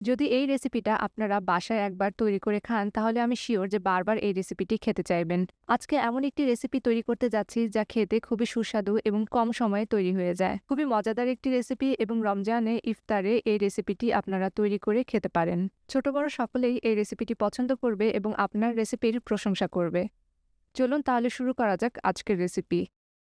যদি এই রেসিপিটা আপনারা বাসায় একবার তৈরি করে খান তাহলে আমি শিওর যে বারবার এই রেসিপিটি খেতে চাইবেন। আজকে এমন একটি রেসিপি তৈরি করতে যাচ্ছি যা খেতে খুবই সুস্বাদু এবং কম সময়ে তৈরি হয়ে যায়। খুবই মজাদার একটি রেসিপি এবং রমজানে ইফতারে এই রেসিপিটি আপনারা তৈরি করে খেতে পারেন। ছোট বড় সকলেই এই রেসিপিটি পছন্দ করবে এবং আপনার রেসিপির প্রশংসা করবে। চলুন তাহলে শুরু করা যাক আজকের রেসিপি।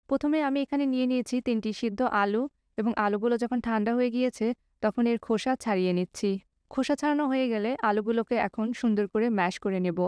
প্রথমে আমি এখানে নিয়ে নিয়েছি 3টি সিদ্ধ আলু এবং আলুগুলো যখন ঠান্ডা হয়ে গিয়েছে তখন এর খোসা ছাড়িয়ে নিচ্ছি। খোসা ছাড়ানো হয়ে গেলে আলুগুলোকে এখন সুন্দর করে ম্যাশ করে নেব।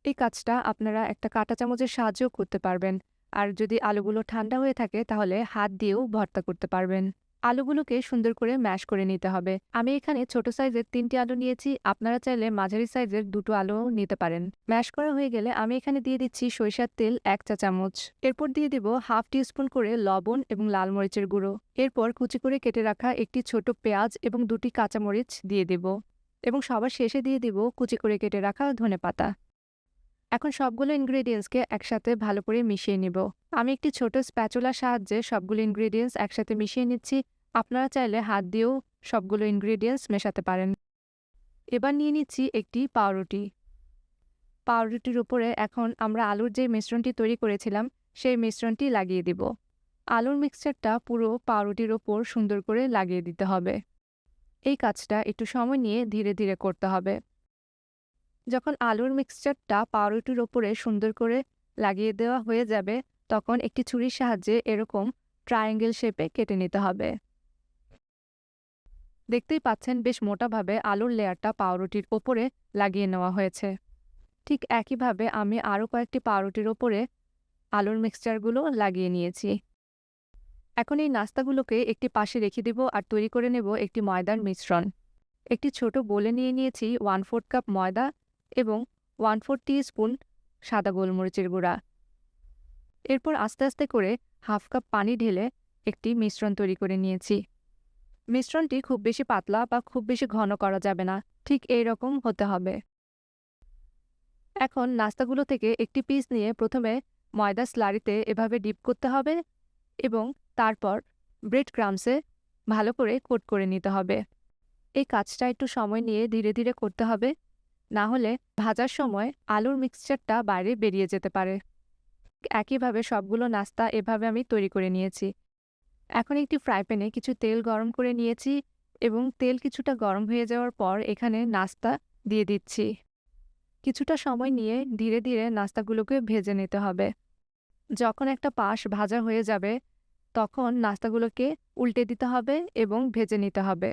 এই কাজটা আপনারা একটা কাঁটা চামচের সাহায্যেও করতে পারবেন। আর যদি আলুগুলো ঠান্ডা হয়ে থাকে তাহলে হাত দিয়েও ভর্তা করতে পারবেন। আলুগুলোকে সুন্দর করে ম্যাশ করে নিতে হবে। আমি এখানে ছোট সাইজের 3টি আলু নিয়েছি, আপনারা চাইলে মাঝারি সাইজের 2টো আলুও নিতে পারেন। ম্যাশ করা হয়ে গেলে আমি এখানে দিয়ে দিচ্ছি সরিষার তেল 1 চা চামচ। এরপর দিয়ে দিব হাফ টিস্পুন করে লবণ এবং লাল মরিচের গুঁড়ো। এরপর কুচি করে কেটে রাখা একটি ছোট পেঁয়াজ এবং 2টি কাঁচামরিচ দিয়ে দেব এবং সবার শেষে দিয়ে দিব কুচি করে কেটে রাখা ধনেপাতা। এখন সবগুলো ইনগ্রেডিয়েন্টসকে একসাথে ভালো করে মিশিয়ে নিব। আমি একটি ছোট স্প্যাচুলার সাহায্যে সবগুলো ইনগ্রেডিয়েন্টস একসাথে মিশিয়ে নিচ্ছি। আপনারা চাইলে হাত দিয়েও সবগুলো ইনগ্রেডিয়েন্টস মেশাতে পারেন। এবার নিয়ে নিচ্ছি একটি পাউরুটি। পাউরুটির উপরে এখন আমরা আলুর যে মিশ্রণটি তৈরি করেছিলাম সেই মিশ্রণটি লাগিয়ে দিব। আলুর মিক্সচারটা পুরো পাউরুটির ওপর সুন্দর করে লাগিয়ে দিতে হবে। এই কাজটা একটু সময় নিয়ে ধীরে ধীরে করতে হবে। যখন আলুর মিক্সচারটা পাউরুটির ওপরে সুন্দর করে লাগিয়ে দেওয়া হয়ে যাবে তখন একটি ছুরির সাহায্যে এরকম ট্রায়াঙ্গেল শেপে কেটে নিতে হবে। দেখতেই পাচ্ছেন বেশ মোটাভাবে আলুর লেয়ারটা পাউরুটির ওপরে লাগিয়ে নেওয়া হয়েছে। ঠিক একইভাবে আমি আরও কয়েকটি পাউরুটির ওপরে আলুর মিক্সচারগুলো লাগিয়ে নিয়েছি। এখন এই নাস্তাগুলোকে একটি পাশে রেখে দিব আর তৈরি করে নেব একটি ময়দার মিশ্রণ। একটি ছোট বোলে নিয়ে নিয়েছি 1/4 কাপ ময়দা এবং 1/4 টিস্পুন সাদা গোলমরিচের গুঁড়া। এরপর আস্তে আস্তে করে হাফ কাপ পানি ঢেলে একটি মিশ্রণ তৈরি করে নিয়েছি। মিশ্রণটি খুব বেশি পাতলা বা খুব বেশি ঘন করা যাবে না, ঠিক এই রকম হতে হবে। এখন নাস্তাগুলো থেকে একটি পিস নিয়ে প্রথমে ময়দা স্লারিতে এভাবে ডিপ করতে হবে এবং তারপর ব্রেড ক্রামসে ভালো করে কোট করে নিতে হবে। এই কাজটা একটু সময় নিয়ে ধীরে ধীরে করতে হবে, না হলে ভাজার সময় আলুর মিক্সচারটা বাইরে বেরিয়ে যেতে পারে। একইভাবে সবগুলো নাস্তা এভাবে আমি তৈরি করে নিয়েছি। এখন একটি ফ্রাই প্যানে কিছু তেল গরম করে নিয়েছি এবং তেল কিছুটা গরম হয়ে যাওয়ার পর এখানে নাস্তা দিয়ে দিচ্ছি। কিছুটা সময় নিয়ে ধীরে ধীরে নাস্তাগুলোকে ভেজে নিতে হবে। যখন একটা পাশ ভাজা হয়ে যাবে তখন নাস্তাগুলোকে উল্টে দিতে হবে এবং ভেজে নিতে হবে।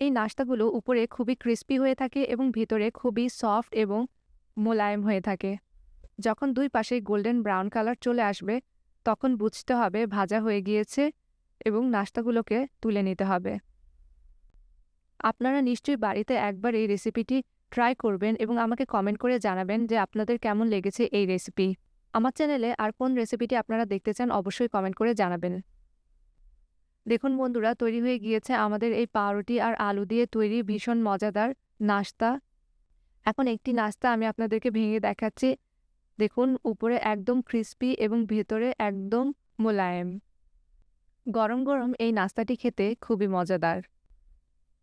এই নাস্তাগুলো উপরে খুবই ক্রিস্পি হয়ে থাকে এবং ভিতরে খুবই সফট এবং মোলায়েম হয়ে থাকে। যখন দুই পাশে গোল্ডেন ব্রাউন কালার চলে আসবে তখন বুঝতে হবে ভাজা হয়ে গিয়েছে এবং নাস্তাগুলোকে তুলে নিতে হবে। আপনারা নিশ্চয়ই বাড়িতে একবার এই রেসিপিটি ট্রাই করবেন এবং আমাকে কমেন্ট করে জানাবেন যে আপনাদের কেমন লেগেছে এই রেসিপি। আমার চ্যানেলে আর কোন রেসিপিটি আপনারা দেখতে চান অবশ্যই কমেন্ট করে জানাবেন। দেখুন বন্ধুরা, তৈরি হয়ে গিয়েছে আমাদের এই পাউরুটি আর আলু দিয়ে তৈরি ভীষণ মজাদার নাস্তা। এখন একটি নাস্তা আমি আপনাদেরকে ভেঙে দেখাচ্ছি। দেখুন উপরে একদম ক্রিস্পি এবং ভেতরে একদম মোলায়েম। গরম গরম এই নাস্তাটি খেতে খুবই মজাদার।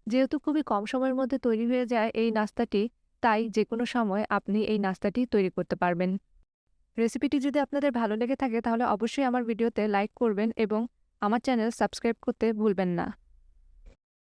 যেহেতু খুবই কম সময়ের মধ্যে তৈরি হয়ে যায় এই নাস্তাটি, তাই যে কোনো সময় আপনি এই নাস্তাটি তৈরি করতে পারবেন। রেসিপিটি যদি আপনাদের ভালো লেগে থাকে তাহলে অবশ্যই আমার ভিডিওতে লাইক করবেন এবং আমার চ্যানেল সাবস্ক্রাইব করতে ভুলবেন না।